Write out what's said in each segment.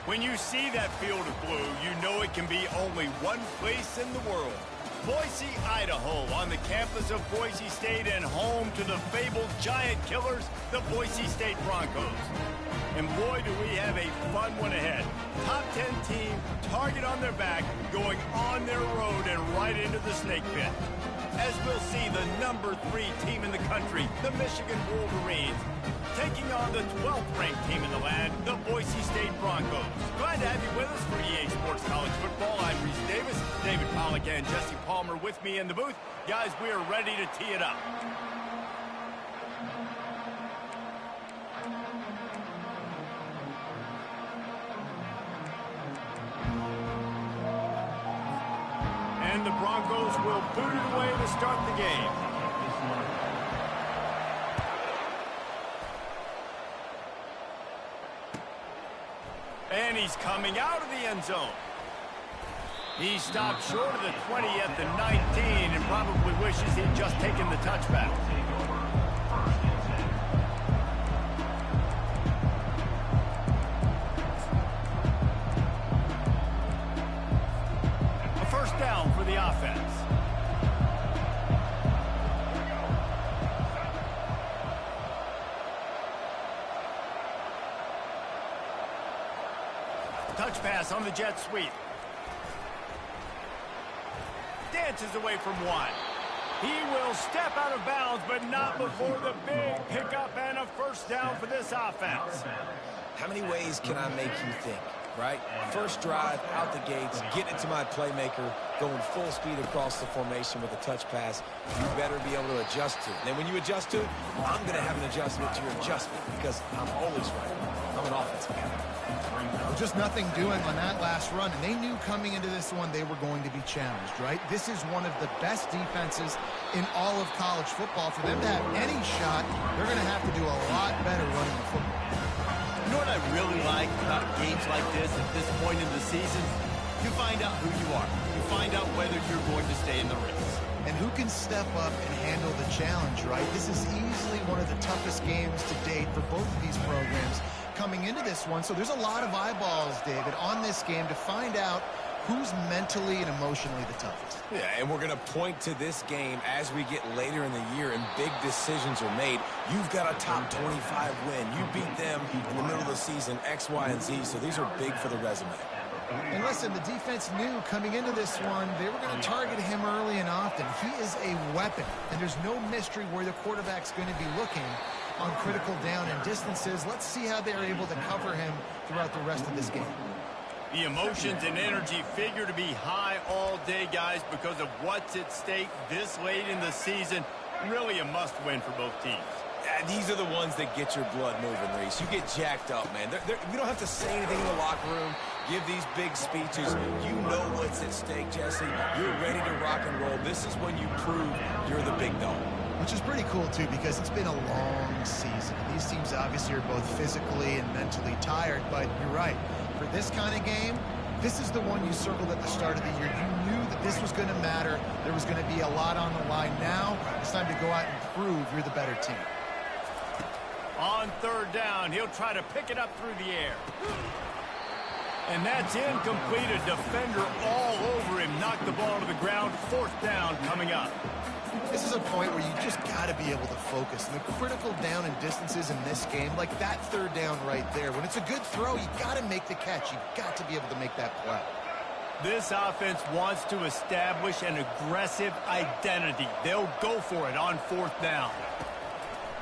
When you see that field of blue, you know it can be only one place in the world. Boise, Idaho, on the campus of Boise State and home to the fabled giant killers, the Boise State Broncos. And boy, do we have a fun one ahead. Top 10 team, target on their back, going on their road and right into the snake pit. As we'll see, the number 3 team in the country, the Michigan Wolverines, taking on the 12th ranked team in the land, the Boise State Broncos. Glad to have you with us for EA Sports College Football. I'm Reese Davis, David Pollack and Jesse Palmer with me in the booth. Guys, we are ready to tee it up. And the Broncos will boot it away to start the game. And he's coming out of the end zone. He stopped short of the 20 at the 19 and probably wishes he'd just taken the touchback. A first down for the offense. Touch pass on the jet sweep. Dances away from one. He will step out of bounds, but not before the big pickup and a first down for this offense. How many ways can I make you think, right? First drive, out the gates, get it to my playmaker, going full speed across the formation with a touch pass. You better be able to adjust to it. And then when you adjust to it, I'm going to have an adjustment to your adjustment because I'm always right. I'm an offensive guy. Well, just nothing doing on that last run, and they knew coming into this one they were going to be challenged, right? This is one of the best defenses in all of college football. For them to have any shot, they're going to have to do a lot better running the football. You know what I really like about games like this at this point in the season? You find out who you are. You find out whether you're going to stay in the race. And who can step up and handle the challenge, right? This is easily one of the toughest games to date for both of these programs coming into this one. So there's a lot of eyeballs, David, on this game to find out who's mentally and emotionally the toughest. Yeah, and we're going to point to this game as we get later in the year and big decisions are made. You've got a top 25 win. You beat them in the middle of the season, X, Y, and Z. So these are big for the resume. And listen, the defense knew coming into this one, they were going to target him early and often. He is a weapon, and there's no mystery where the quarterback's going to be looking on critical down and distances. Let's see how they're able to cover him throughout the rest of this game. The emotions and energy figure to be high all day, guys, because of what's at stake this late in the season. Really a must-win for both teams. These are the ones that get your blood moving, Reese. You get jacked up, man. We don't have to say anything in the locker room, give these big speeches. You know what's at stake, Jesse. You're ready to rock and roll. This is when you prove you're the big dog. Which is pretty cool, too, because it's been a long season. These teams obviously are both physically and mentally tired, but you're right. For this kind of game, this is the one you circled at the start of the year. You knew that this was going to matter. There was going to be a lot on the line. Now, it's time to go out and prove you're the better team. On third down, he'll try to pick it up through the air. And that's incomplete. A defender all over him. Knocked the ball to the ground. Fourth down coming up. This is a point where you just got to be able to focus. And the critical down and distances in this game, like that third down right there, when it's a good throw, you got to make the catch. You got to be able to make that play. This offense wants to establish an aggressive identity. They'll go for it on fourth down.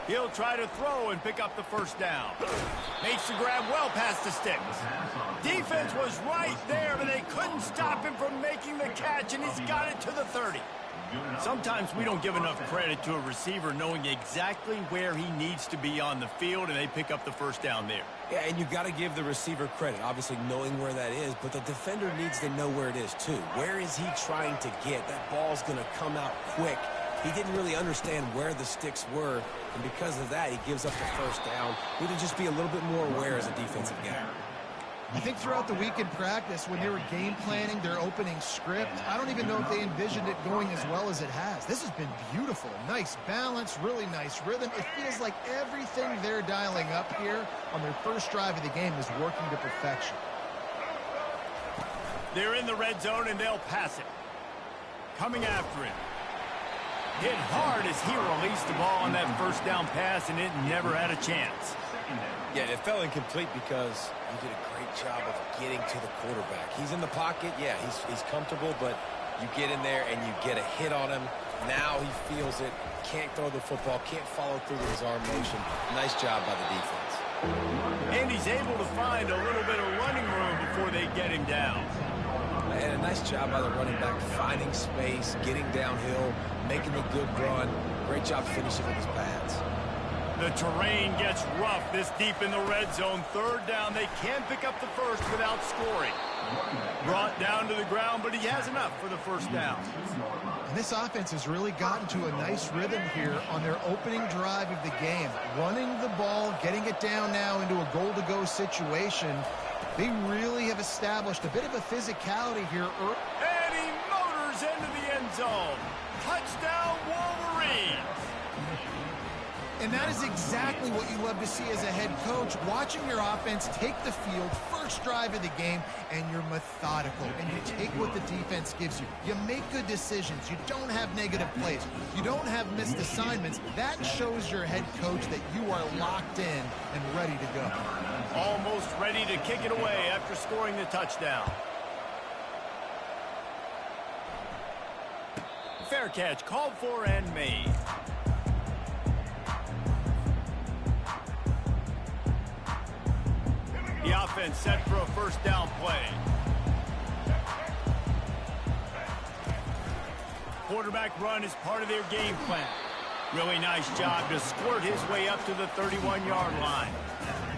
He'll try to throw and pick up the first down. Makes the grab well past the sticks. Defense was right there, but they couldn't stop him from making the catch, and he's got it to the 30. Sometimes we don't give enough credit to a receiver knowing exactly where he needs to be on the field, and they pick up the first down there. Yeah, and you got to give the receiver credit, obviously knowing where that is, but the defender needs to know where it is too. Where is he trying to get? That ball's going to come out quick. He didn't really understand where the sticks were, and because of that, he gives up the first down. We need to just be a little bit more aware as a defensive guy. I think throughout the week in practice, when they were game planning their opening script, I don't even know if they envisioned it going as well as it has. This has been beautiful. Nice balance, really nice rhythm. It feels like everything they're dialing up here on their first drive of the game is working to perfection. They're in the red zone, and they'll pass it. Coming after him. Hit hard as he released the ball on that first down pass, and it never had a chance. Yeah, it fell incomplete because you did a great job of getting to the quarterback. He's in the pocket. Yeah, he's comfortable, but you get in there and you get a hit on him. Now he feels it. Can't throw the football. Can't follow through with his arm motion. Nice job by the defense. And he's able to find a little bit of running room before they get him down. And a nice job by the running back finding space, getting downhill, making a good run. Great job finishing with his pads. The terrain gets rough this deep in the red zone. Third down, they can't pick up the first without scoring. Brought down to the ground, but he has enough for the first down. And this offense has really gotten to a nice rhythm here on their opening drive of the game. Running the ball, getting it down now into a goal-to-go situation. They really have established a bit of a physicality here. And he motors into the end zone. Touchdown, Wolverines. And that is exactly what you love to see as a head coach, watching your offense take the field, first drive of the game, and you're methodical, and you take what the defense gives you. You make good decisions. You don't have negative plays. You don't have missed assignments. That shows your head coach that you are locked in and ready to go. Almost ready to kick it away after scoring the touchdown. Fair catch called for and made. The offense set for a first down play. Quarterback run is part of their game plan. Really nice job to squirt his way up to the 31-yard line.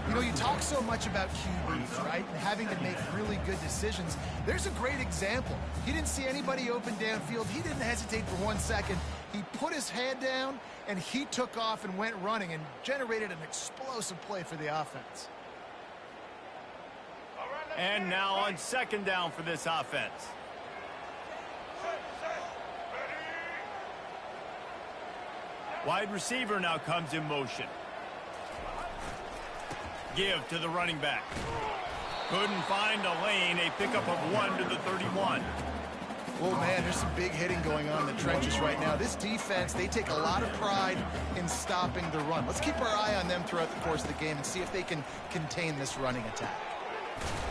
You know, you talk so much about QBs, right, and having to make really good decisions. There's a great example. He didn't see anybody open downfield. He didn't hesitate for 1 second. He put his head down, and he took off and went running and generated an explosive play for the offense. And now on second down for this offense. Wide receiver now comes in motion. Give to the running back. Couldn't find a lane. A pickup of 1 to the 31. Oh, man, there's some big hitting going on in the trenches right now. This defense, they take a lot of pride in stopping the run. Let's keep our eye on them throughout the course of the game and see if they can contain this running attack.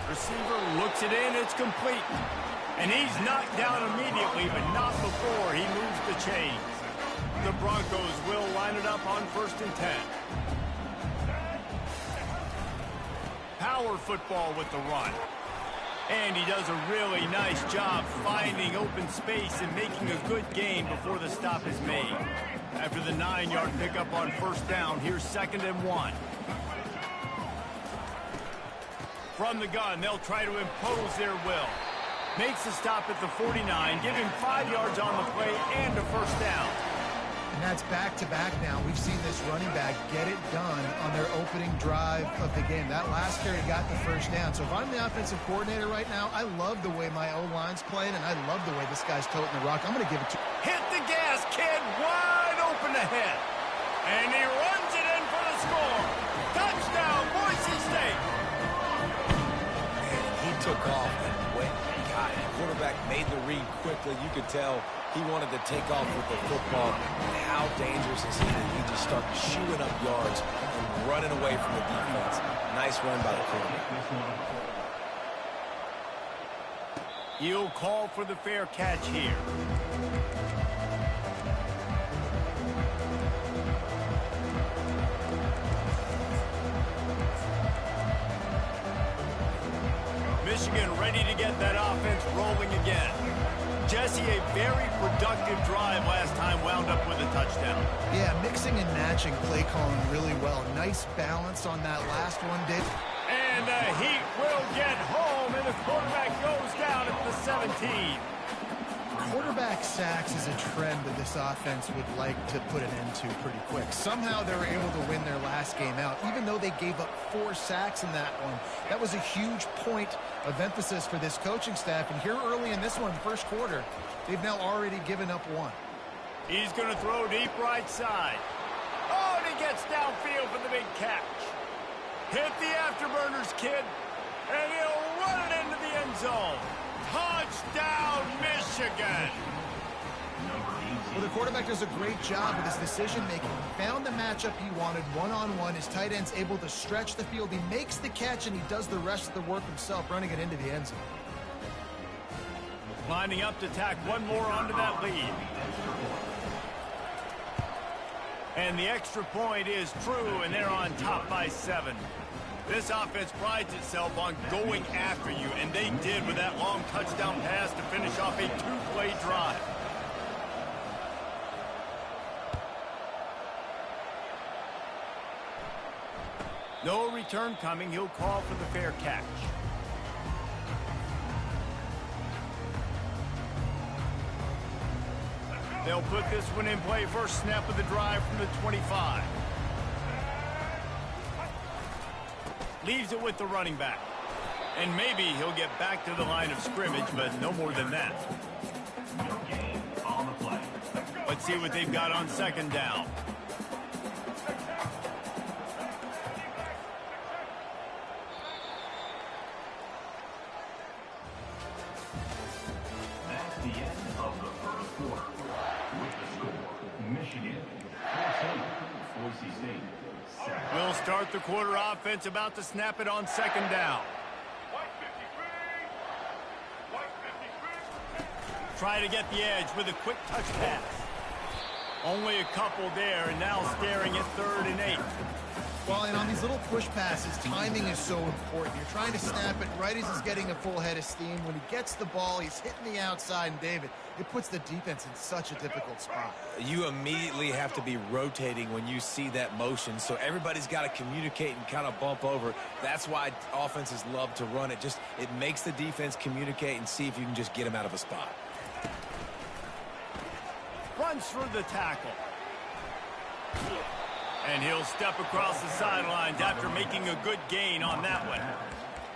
Receiver looks it in. It's complete. And he's knocked down immediately, but not before he moves the chains. The Broncos will line it up on 1st and 10. Power football with the run. And he does a really nice job finding open space and making a good gain before the stop is made. After the 9-yard pickup on first down, here's 2nd and 1. From the gun, they'll try to impose their will. Makes the stop at the 49, give him 5 yards on the play and a first down. And that's back-to-back now. We've seen this running back get it done on their opening drive of the game. That last carry got the first down. So if I'm the offensive coordinator right now, I love the way my O-line's playing, and I love the way this guy's toting the rock. I'm going to give it to... Hit the gas, kid, wide open ahead. And he runs it in for the score. Touchdown, Boise State. And he took off and went. God, the quarterback made the read quickly. You could tell he wanted to take off with the football. And how dangerous is he that he just started shooting up yards and running away from the defense. Nice run by the quarterback. He'll call for the fair catch here. Michigan ready to get that offense rolling again. Jesse, a very productive drive last time, wound up with a touchdown. Yeah, mixing and matching play calling really well. Nice balance on that last one, Dave. And the Heat will get home, and the quarterback goes down at the 17. Quarterback sacks is a trend that this offense would like to put an end to pretty quick. Somehow they were able to win their last game out, even though they gave up 4 sacks in that one. That was a huge point of emphasis for this coaching staff. And here early in this one, first quarter, they've now already given up 1. He's going to throw deep right side. Oh, and he gets downfield for the big catch. Hit the afterburners, kid, and he'll run it into the end zone. Touchdown, Michigan! Well, the quarterback does a great job with his decision-making. He found the matchup he wanted one-on-one. His tight end's able to stretch the field. He makes the catch, and he does the rest of the work himself, running it into the end zone. Lining up to tack one more onto that lead. And the extra point is true, and they're on top by 7. This offense prides itself on going after you, and they did with that long touchdown pass to finish off a 2-play drive. No return coming. He'll call for the fair catch. They'll put this one in play. First snap of the drive from the 25. Leaves it with the running back. And maybe he'll get back to the line of scrimmage, but no more than that. Let's see what they've got on second down. We'll start the quarter. Offense about to snap it on second down. Try to get the edge with a quick touch pass. Only a couple there, and now staring at 3rd and 8. Well, and on these little push passes, timing is so important. You're trying to snap it right as he's getting a full head of steam. When he gets the ball, he's hitting the outside, and David, it puts the defense in such a difficult spot. You immediately have to be rotating when you see that motion, so everybody's got to communicate and kind of bump over. That's why offenses love to run it. It makes the defense communicate and see if you can just get him out of a spot. Runs through the tackle. And he'll step across the sidelines after making a good gain on that one.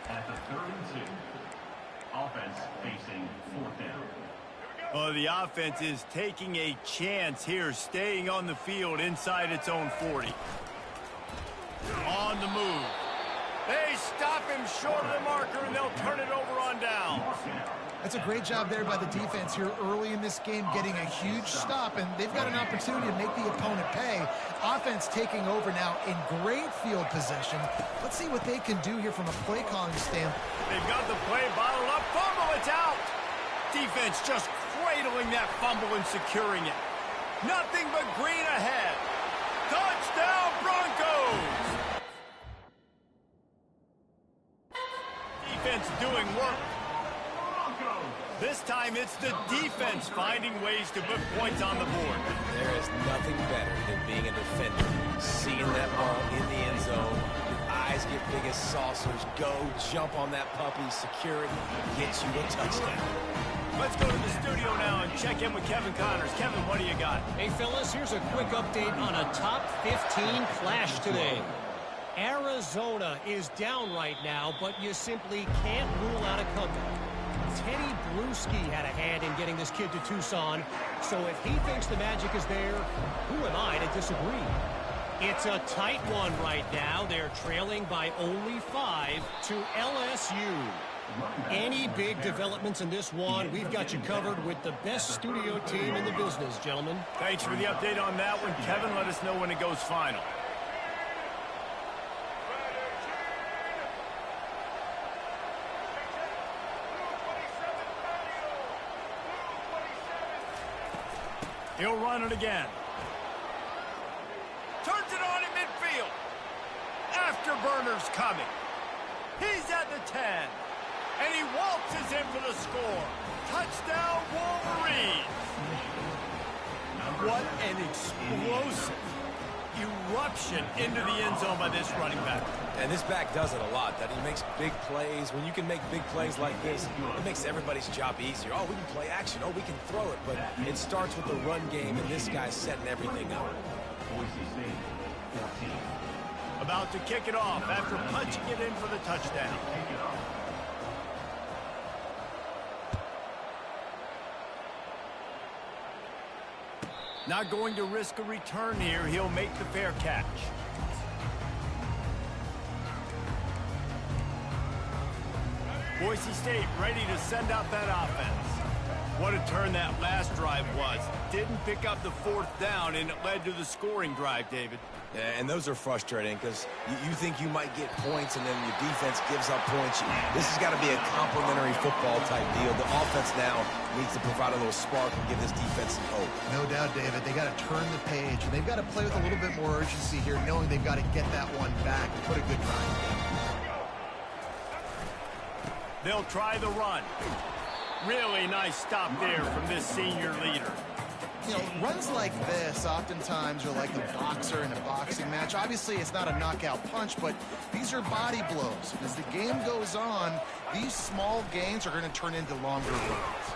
At the 3rd and 2, offense facing 4th down. Well, the offense is taking a chance here, staying on the field inside its own 40. On the move. They stop him short of the marker, and they'll turn it over on down. That's a great job there by the defense here early in this game, getting a huge stop, and they've got an opportunity to make the opponent pay. Offense taking over now in great field position. Let's see what they can do here from a play calling standpoint. They've got the play bottled up. Fumble, it's out. Defense just cradling that fumble and securing it. Nothing but green ahead. Touchdown, Broncos! Defense doing work. This time it's the defense finding ways to put points on the board. There is nothing better than being a defender. Seeing that ball in the end zone, your eyes get big as saucers. Go, jump on that puppy, secure it, get you a touchdown. Let's go to the studio now and check in with Kevin Connors. Kevin, what do you got? Hey, fellas, here's a quick update on a top 15 clash today. Arizona is down right now, but you simply can't rule out a comeback. Teddy Bruschi had a hand in getting this kid to Tucson, so if he thinks the magic is there, who am I to disagree? It's a tight one right now. They're trailing by only 5 to LSU. Any big developments in this one, we've got you covered with the best studio team in the business, gentlemen. Thanks for the update on that one, Kevin. Let us know when it goes final. He'll run it again. Turns it on in midfield. Afterburner's coming. He's at the 10. And he waltzes in for the score. Touchdown, Wolverines. What an explosive eruption into the end zone by this running back. And this back does it a lot. That he makes big plays. When you can make big plays like this, it makes everybody's job easier. Oh, we can play action. Oh, we can throw it. But it starts with the run game, and this guy's setting everything up. About to kick it off after punching it in for the touchdown. Not going to risk a return here. He'll make the fair catch. Boise State ready to send out that offense. What a turn that last drive was. Didn't pick up the fourth down, and it led to the scoring drive, David. Yeah, and those are frustrating because you think you might get points and then your defense gives up points. This has got to be a complementary football type deal. The offense now needs to provide a little spark and give this defense some hope. No doubt, David. They got to turn the page, and they've got to play with a little bit more urgency here, knowing they've got to get that one back and put a good drive together. They'll try the run. Really nice stop there from this senior leader. You know, runs like this oftentimes are like a boxer in a boxing match. Obviously, it's not a knockout punch, but these are body blows. As the game goes on, these small gains are going to turn into longer runs.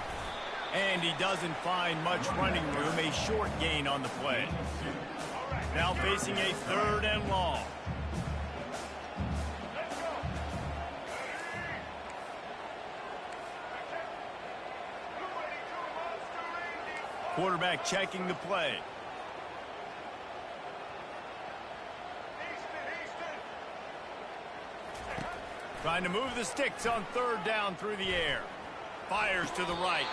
And he doesn't find much running room, a short gain on the play. Now facing a 3rd and long. Quarterback checking the play. Trying to move the sticks on 3rd down through the air. Fires to the right.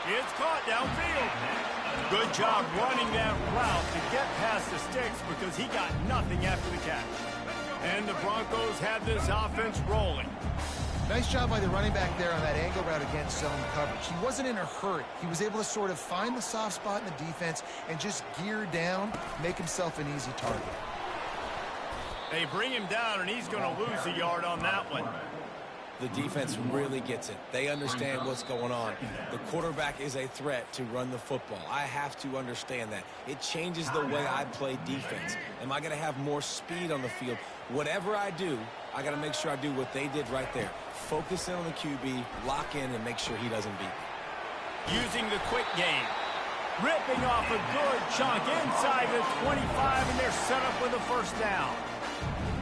It's caught downfield. Good job running that route to get past the sticks because he got nothing after the catch. And the Broncos have this offense rolling. Nice job by the running back there on that angle route against zone coverage. He wasn't in a hurry. He was able to sort of find the soft spot in the defense and just gear down, make himself an easy target. They bring him down, and he's going to lose a yard on that one. The defense really gets it. They understand what's going on. The quarterback is a threat to run the football. I have to understand that. It changes the way I play defense. Am I going to have more speed on the field? Whatever I do, I got to make sure I do what they did right there. Focus in on the QB, lock in, and make sure he doesn't beat me. Using the quick game. Ripping off a good chunk inside the 25, and they're set up with a 1st down.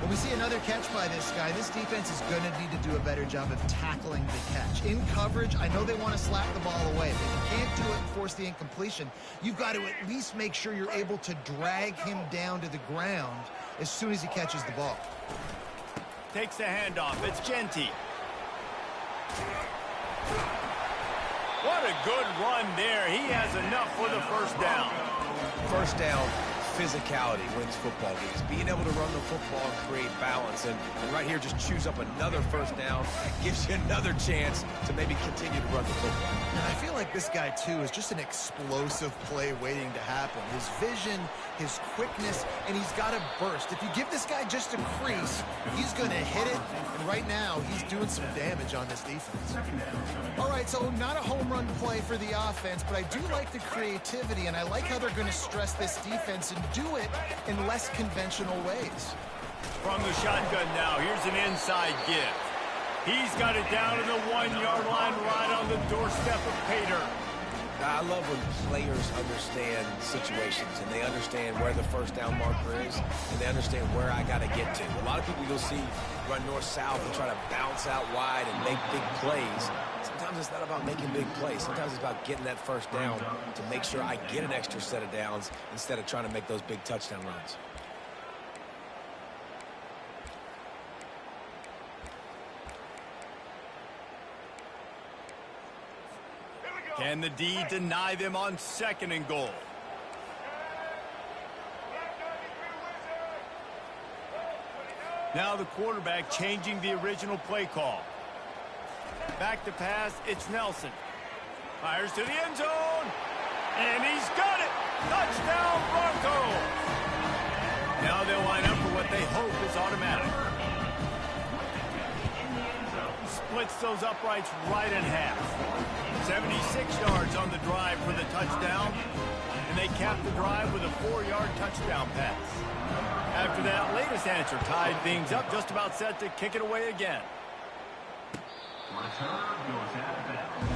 When we see another catch by this guy, this defense is going to need to do a better job of tackling the catch. In coverage, I know they want to slap the ball away. If you can't do it and force the incompletion, you've got to at least make sure you're able to drag him down to the ground as soon as he catches the ball. Takes the handoff. It's Genty. What a good run there. He has enough for the 1st down. 1st down, physicality wins football games. Being able to run the football and create balance. And right here, just choose up another 1st down. Gives you another chance to maybe continue to run the football. And I feel like this guy, too, is just an explosive play waiting to happen. His vision, his quickness, and he's got to burst. If you give this guy just a crease, he's going to hit it. And right now, he's doing some damage on this defense. All right, so not a home run play for the offense, but I do like the creativity, and I like how they're going to stress this defense and do it in less conventional ways. From the shotgun now, here's an inside give. He's got it down to the 1-yard line right on the doorstep of Pater. I love when players understand situations and they understand where the 1st down marker is and they understand where I got to get to. A lot of people you'll see run north-south and try to bounce out wide and make big plays. Sometimes it's not about making big plays. Sometimes it's about getting that 1st down to make sure I get an extra set of downs instead of trying to make those big touchdown runs. Can the D deny them on 2nd and goal? Now the quarterback changing the original play call. Back to pass, it's Nelson. Fires to the end zone. And he's got it. Touchdown, Broncos. Now they'll line up for what they hope is automatic. Splits those uprights right in half. 76 yards on the drive for the touchdown. And they cap the drive with a 4-yard touchdown pass. After that latest answer tied things up, just about set to kick it away again. Return goes out of bounds.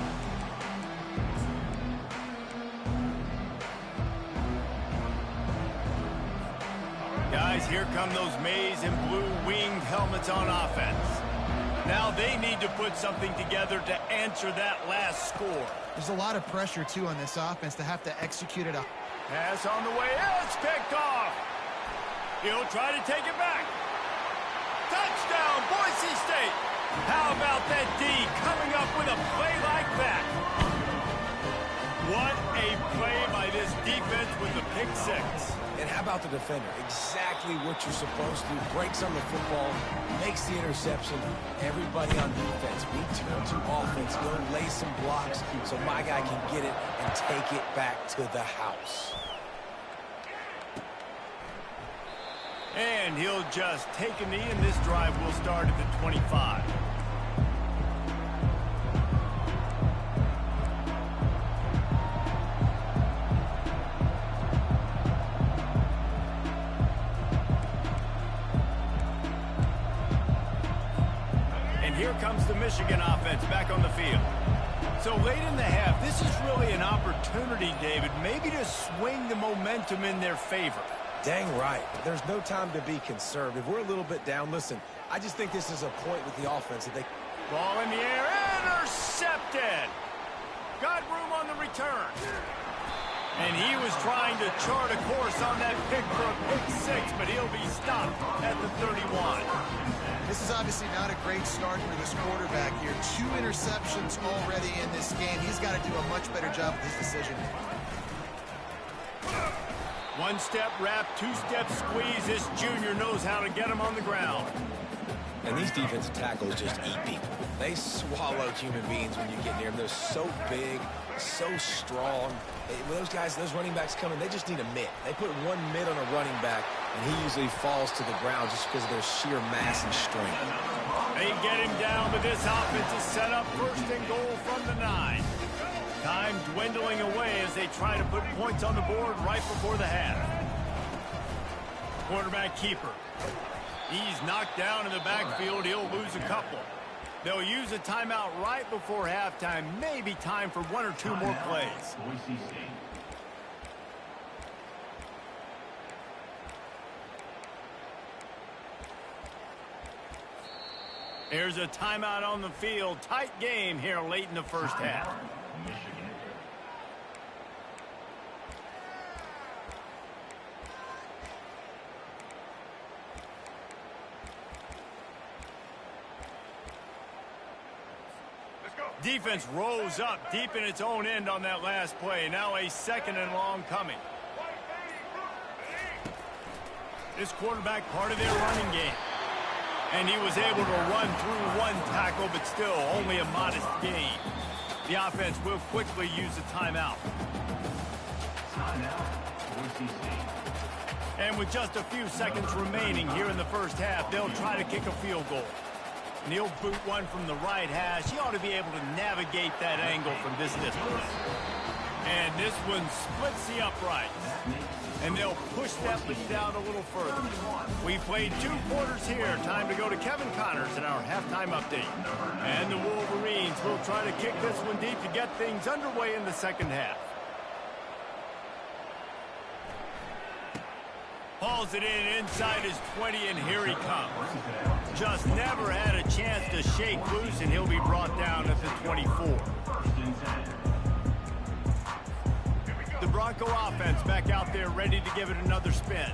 Guys, here come those maize and blue winged helmets on offense. Now they need to put something together to answer that last score. There's a lot of pressure, too, on this offense to have to execute it. Pass on the way. It's picked off. He'll try to take it back. Touchdown, Boise State. How about that D coming up with a play like that? What a play by this defense with the pick six. And how about the defender? Exactly what you're supposed to do. Breaks on the football, makes the interception. Everybody on defense, we turn to offense. Go lay some blocks so my guy can get it and take it back to the house. And he'll just take a knee, and this drive will start at the 25. Here comes the Michigan offense back on the field. So late in the half, this is really an opportunity, David, maybe to swing the momentum in their favor. Dang right. There's no time to be conservative. We're a little bit down. Listen, I just think this is a point with the offense that they... Ball in the air, intercepted. Got room on the return. And he was trying to chart a course on that pick for a pick six, but he'll be stopped at the 31. This is obviously not a great start for this quarterback here. 2 interceptions already in this game. He's got to do a much better job with his decision. One-step wrap, two-step squeeze. This junior knows how to get him on the ground. And these defensive tackles just eat people. They swallow human beings when you get near them. They're so big, so strong. When those guys, those running backs come in, they just need a mitt. They put one mitt on a running back, and he usually falls to the ground just because of their sheer mass and strength. They get him down, but this offense is set up first and goal from the 9. Time dwindling away as they try to put points on the board right before the half. Quarterback keeper. He's knocked down in the backfield. He'll lose a couple. They'll use a timeout right before halftime. Maybe time for 1 or 2 more plays. Boise State. Here's a timeout on the field. Tight game here late in the first half. Michigan. Defense rose up deep in its own end on that last play. Now a second and long coming. This quarterback part of their running game. And he was able to run through 1 tackle, but still only a modest gain. The offense will quickly use a timeout. Timeout. Boise State. And with just a few seconds remaining here in the first half, they'll try to kick a field goal. And he'll boot one from the right hash. He ought to be able to navigate that angle from this distance. And this one splits the uprights. And they'll push that lead down a little further. We played 2 quarters here. Time to go to Kevin Connors in our halftime update. And the Wolverines will try to kick this one deep to get things underway in the second half. Hauls it in inside his 20, and here he comes. Just never had a chance to shake loose, and he'll be brought down at the 24. The Bronco offense back out there ready to give it another spin.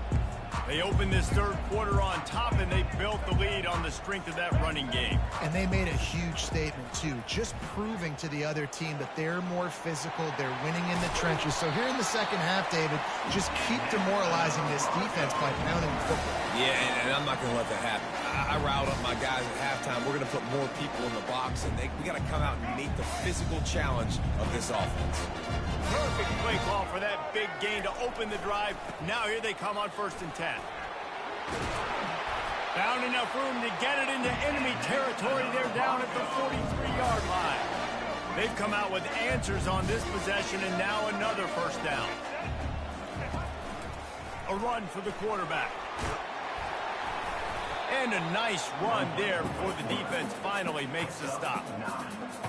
They opened this third quarter on top, and they built the lead on the strength of that running game. And they made a huge statement, too, just proving to the other team that they're more physical, they're winning in the trenches. So here in the second half, David, just keep demoralizing this defense by pounding the football. Yeah, and I'm not going to let that happen. I riled up my guys at halftime. We're going to put more people in the box, and we got to come out and meet the physical challenge of this offense. Perfect play call for that big gain to open the drive. Now here they come on 1st and 10. Found enough room to get it into enemy territory. They're down at the 43-yard line. They've come out with answers on this possession, and now another first down. A run for the quarterback. And a nice run there before the defense finally makes the stop.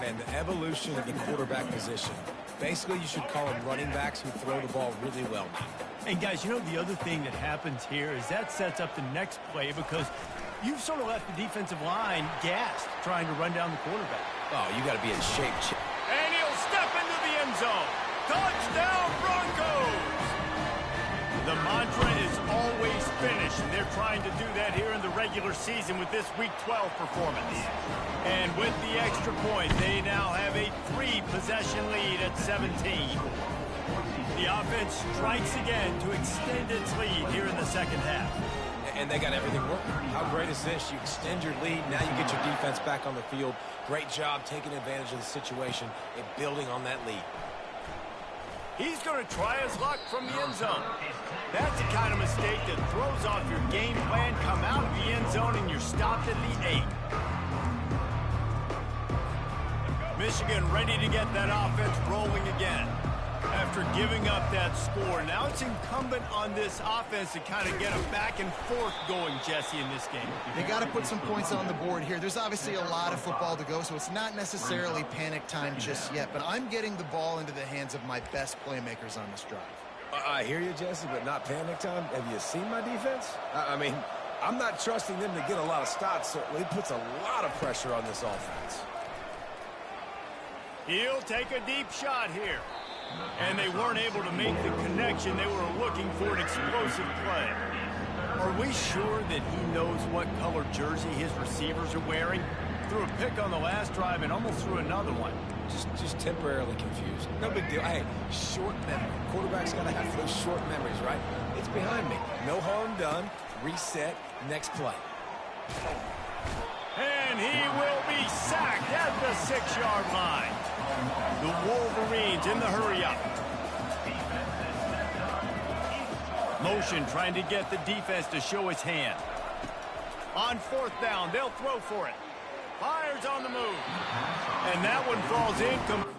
And the evolution of the quarterback position. Basically, you should call them running backs who throw the ball really well now. And guys, you know, the other thing that happens here is that sets up the next play because you've sort of left the defensive line gassed trying to run down the quarterback. Oh, you got to be in shape. And he'll step into the end zone. Touchdown, Broncos! The mantra is always finish, and they're trying to do that here in the regular season with this Week 12 performance. And with the extra point, they now have a 3-possession lead at 17. The offense strikes again to extend its lead here in the second half. And they got everything working. How great is this? You extend your lead, now you get your defense back on the field. Great job taking advantage of the situation and building on that lead. He's going to try his luck from the end zone. That's the kind of mistake that throws off your game plan. Come out of the end zone and you're stopped at the 8. Michigan ready to get that offense rolling again. After giving up that score, now it's incumbent on this offense to kind of get a back and forth going, Jesse, in this game. They got to put some points on the board here. There's obviously a lot of football to go, so it's not necessarily panic time just yet, but I'm getting the ball into the hands of my best playmakers on this drive. I hear you, Jesse, but not panic time. Have you seen my defense? I mean, I'm not trusting them to get a lot of stops, so it puts a lot of pressure on this offense. He'll take a deep shot here. And they weren't able to make the connection. They were looking for an explosive play. Are we sure that he knows what color jersey his receivers are wearing? Threw a pick on the last drive and almost threw another one. Just temporarily confused. No big deal. Hey, short memory. Quarterback's got to have those short memories, right? It's behind me. No harm done. Reset. Next play. And he will be sacked at the 6-yard line. The Wolverines in the hurry-up. Motion trying to get the defense to show his hand. On 4th down, they'll throw for it. Fires on the move. And that one falls incomplete.